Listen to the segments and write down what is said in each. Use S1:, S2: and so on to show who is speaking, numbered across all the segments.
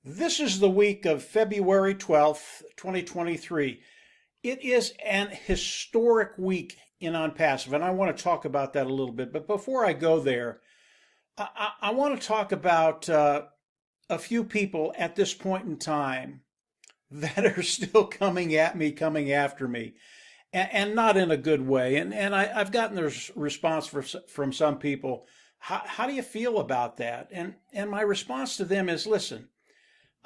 S1: This is the week of February 12th, 2023. It is an historic week in OnPassive, and I want to talk about that a little bit. But before I go there, I want to talk about a few people at this point in time that are still coming at me, coming after me, and not in a good way. And I've gotten a response from some people. How do you feel about that? And my response to them is, listen,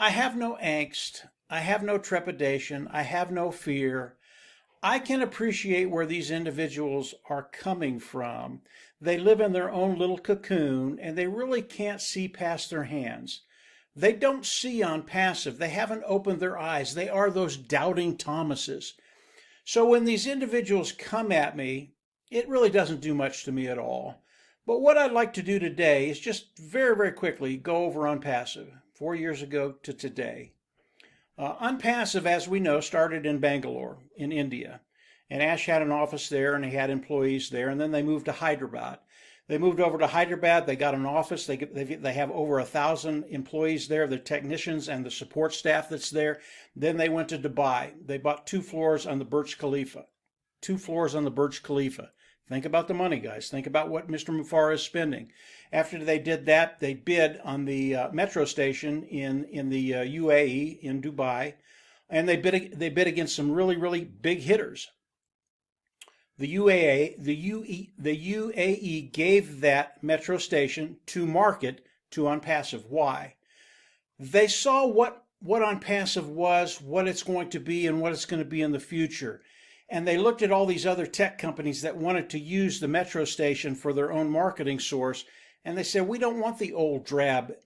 S1: I have no angst. I have no trepidation. I have no fear. I can appreciate where these individuals are coming from. They live in their own little cocoon and they really can't see past their hands. They don't see OnPassive. They haven't opened their eyes. They are those doubting Thomases. So when these individuals come at me, it really doesn't do much to me at all. But what I'd like to do today is just very, very quickly go over OnPassive, 4 years ago to today. OnPassive, as we know, started in Bangalore, in India. And Ash had an office there and he had employees there. And then they moved to Hyderabad. They moved over to Hyderabad. They got an office. They have over 1,000 employees there, the technicians and the support staff that's there. Then they went to Dubai. They bought 2 floors on the Burj Khalifa. 2 floors on the Burj Khalifa. Think about the money, guys. Think about what Mr. Mufara is spending. After they did that, they bid on the metro station in the UAE, in Dubai, and they bid against some really, really big hitters. The UAE gave that metro station to market to OnPassive. Why? They saw what OnPassive was, what it's going to be, and what it's going to be in the future. And they looked at all these other tech companies that wanted to use the metro station for their own marketing source, and they said, we don't want the old drab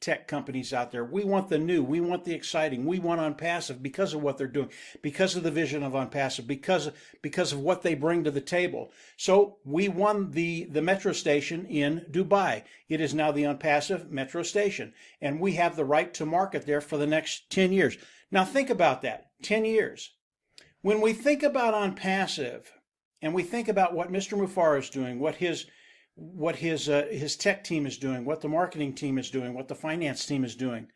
S1: tech companies out there. We want the new. We want the exciting. We want OnPassive because of what they're doing, because of the vision of OnPassive, because of what they bring to the table. So we won the metro station in Dubai. It is now the OnPassive metro station, and we have the right to market there for the next 10 years. Now think about that, 10 years. When we think about OnPassive and we think about what Mr. Mufara is doing, what his tech team is doing, what the marketing team is doing, what the finance team is doing,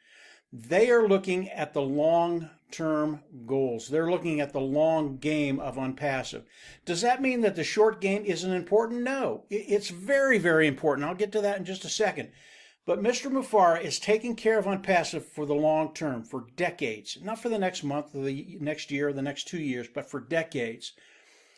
S1: they are looking at the long-term goals. They're looking at the long game of OnPassive. Does that mean that the short game isn't important? No, it's very, very important. I'll get to that in just a second. But Mr. Mufara is taking care of OnPassive for the long term, for decades. Not for the next month, or the next year, or the next 2 years, but for decades.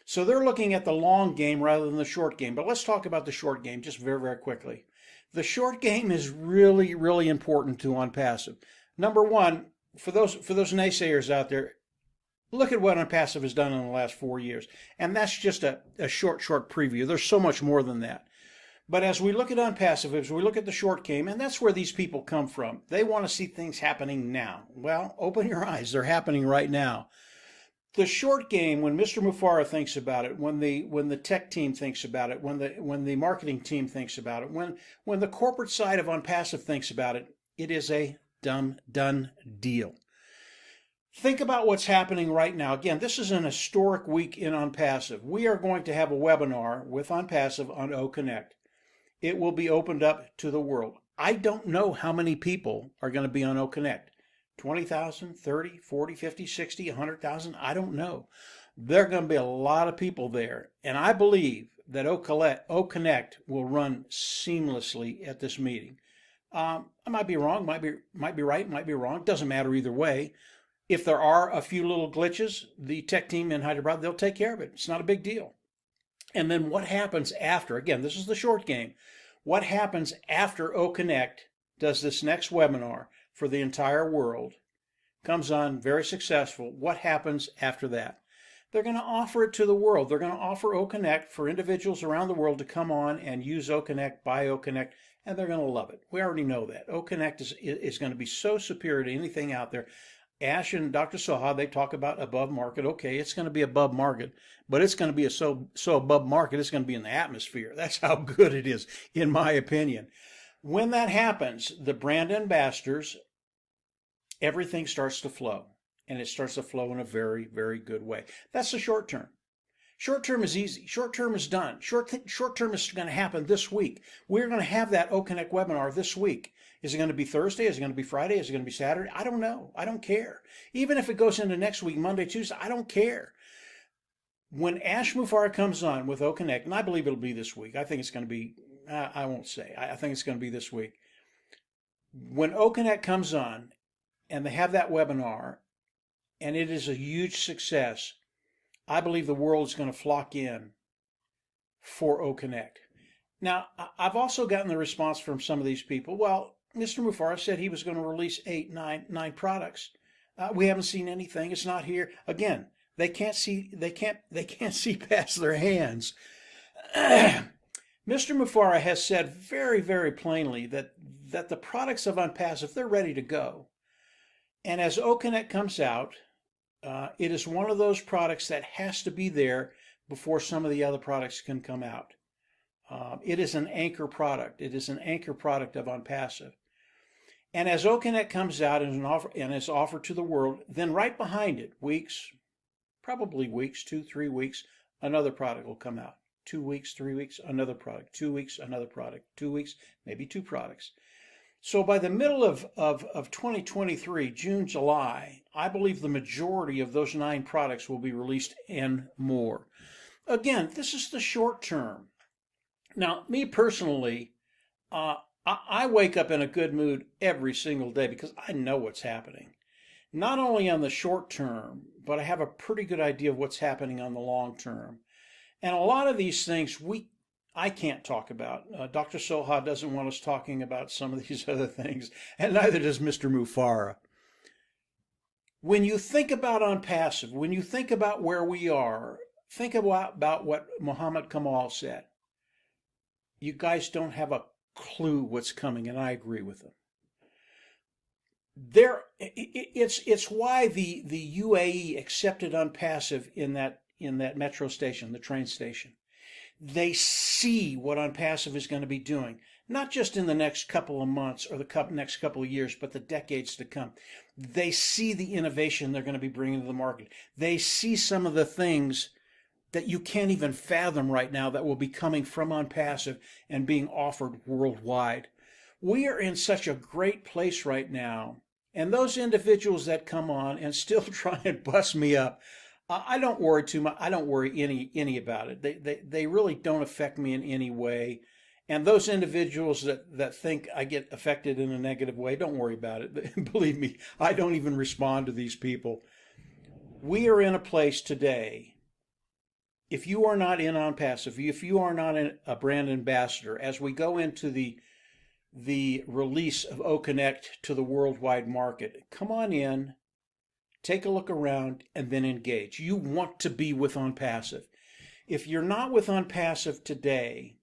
S1: So they're looking at the long game rather than the short game. But let's talk about the short game just very, very quickly. The short game is really, really important to OnPassive. Number one, for those naysayers out there, look at what OnPassive has done in the last 4 years. And that's just a short preview. There's so much more than that. But as we look at OnPassive, as we look at the short game, and that's where these people come from. They want to see things happening now. Well, open your eyes. They're happening right now. The short game, when Mr. Mufara thinks about it, when the tech team thinks about it, when the marketing team thinks about it, when the corporate side of OnPassive thinks about it, it is a done deal. Think about what's happening right now. Again, this is an historic week in OnPassive. We are going to have a webinar with OnPassive on OConnect. It will be opened up to the world. I don't know how many people are going to be on OConnect. 20,000, 30, 40, 50, 60, 100,000, I don't know. There are going to be a lot of people there. And I believe that OConnect will run seamlessly at this meeting. I might be wrong, might be right, might be wrong. Doesn't matter either way. If there are a few little glitches, the tech team in Hyderabad, they'll take care of it. It's not a big deal. And then what happens after? Again, this is the short game. What happens after OConnect does this next webinar for the entire world, comes on very successful? What happens after that? They're going to offer it to the world. They're going to offer OConnect for individuals around the world to come on and use OConnect, buy OConnect, and they're going to love it. We already know that. OConnect is going to be so superior to anything out there. Ash and Dr. Soha, they talk about above market. Okay, it's going to be above market, but it's going to be so above market, it's going to be in the atmosphere. That's how good it is, in my opinion. When that happens, the brand ambassadors, everything starts to flow, and it starts to flow in a very, very good way. That's the short term. Short term is easy. Short term is done. Short term is going to happen this week. We're going to have that OConnect webinar this week. Is it going to be Thursday? Is it going to be Friday? Is it going to be Saturday? I don't know. I don't care. Even if it goes into next week, Monday, Tuesday, I don't care. When Ash Mufareh comes on with OConnect, and I believe it'll be this week. I think it's going to be, I won't say. I think it's going to be this week. When OConnect comes on and they have that webinar and it is a huge success, I believe the world is going to flock in for OConnect. Now, I've also gotten the response from some of these people. Well, Mr. Mufareh said he was going to release 9 products. We haven't seen anything. It's not here. Again, they can't see. They can't see past their hands. Mr. Mufareh has said very, very plainly that the products of Unpassive, they're ready to go. And as OConnect comes out, it is one of those products that has to be there before some of the other products can come out. It is an anchor product. It is an anchor product of Unpassive. And as OConnect comes out and is offered to the world, then right behind it, probably weeks, 2-3 weeks, another product will come out. 2 weeks, 3 weeks, another product. 2 weeks, another product. 2 weeks, maybe 2 products. So by the middle of 2023, June, July, I believe the majority of those 9 products will be released and more. Again, this is the short term. Now, me personally, I wake up in a good mood every single day because I know what's happening. Not only on the short term, but I have a pretty good idea of what's happening on the long term. And a lot of these things I can't talk about. Dr. Soha doesn't want us talking about some of these other things, and neither does Mr. Mufareh. When you think about Unpassive, when you think about where we are, think about what Muhammad Kamal said. You guys don't have a clue what's coming, and I agree with him. It's why the UAE accepted Unpassive in that metro station, the train station. They see what Unpassive is going to be doing, not just in the next couple of months or the next couple of years, but the decades to come. They see the innovation they're going to be bringing to the market. They see some of the things that you can't even fathom right now that will be coming from Unpassive and being offered worldwide. We are in such a great place right now, and those individuals that come on and still try and bust me up, I don't worry too much. I don't worry any about it. They really don't affect me in any way. And those individuals that think I get affected in a negative way, don't worry about it. Believe me, I don't even respond to these people. We are in a place today, if you are not in Unpassive, if you are not a brand ambassador, as we go into the release of OConnect to the worldwide market, come on in, take a look around, and then engage. You want to be with Unpassive. If you're not with Unpassive today,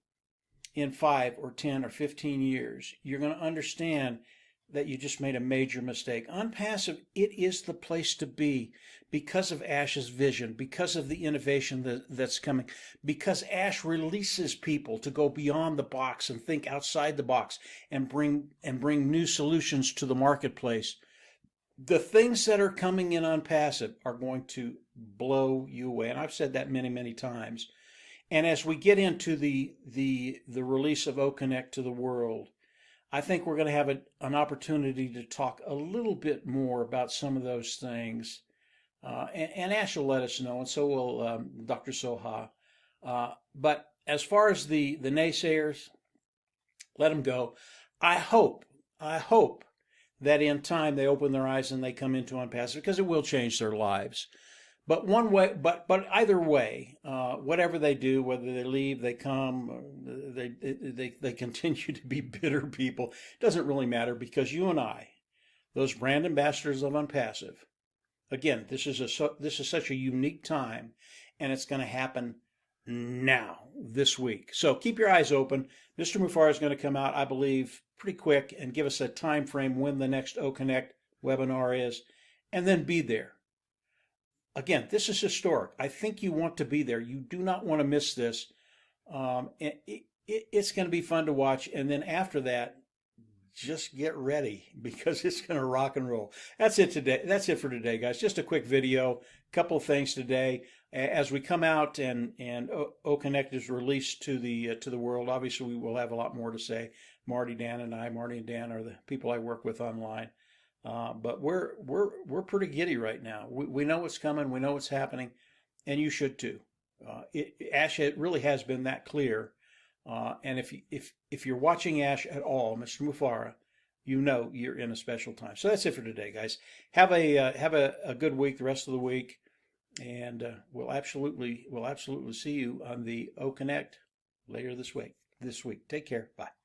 S1: in 5 or 10 or 15 years, you're going to understand that you just made a major mistake. Unpassive, it is the place to be because of Ash's vision, because of the innovation that's coming, because Ash releases people to go beyond the box and think outside the box and bring new solutions to the marketplace. The things that are coming in Unpassive are going to blow you away. And I've said that many, many times. And as we get into the release of OConnect to the world, I think we're going to have an opportunity to talk a little bit more about some of those things. And Ash will let us know, and so will Dr. Soha. But as far as the naysayers, let them go. I hope that in time they open their eyes and they come into Unpassive, because it will change their lives. But one way, but either way, whatever they do, whether they leave, they come, they continue to be bitter people, doesn't really matter, because you and I, those brand ambassadors of Unpassive, again, this is such a unique time, and it's going to happen now, this week. So keep your eyes open. Mr. Mufareh is going to come out, I believe, pretty quick and give us a time frame when the next OConnect webinar is, and then be there. Again, this is historic. I think you want to be there. You do not want to miss this. It's going to be fun to watch. And then after that, just get ready, because it's going to rock and roll. That's it today. That's it for today, guys. Just a quick video. A couple of things today. as we come out and O Connect is released to the world, obviously we will have a lot more to say. Marty, Dan, and I. Marty and Dan are the people I work with online, but we're pretty giddy right now. We know what's coming. We know what's happening, and you should too. Ash, it really has been that clear. And if you're watching Ash at all, Mr. Mufara, you know you're in a special time. So that's it for today, guys. Have a good week, the rest of the week, and we'll absolutely see you on the O Connect later this week. Take care. Bye.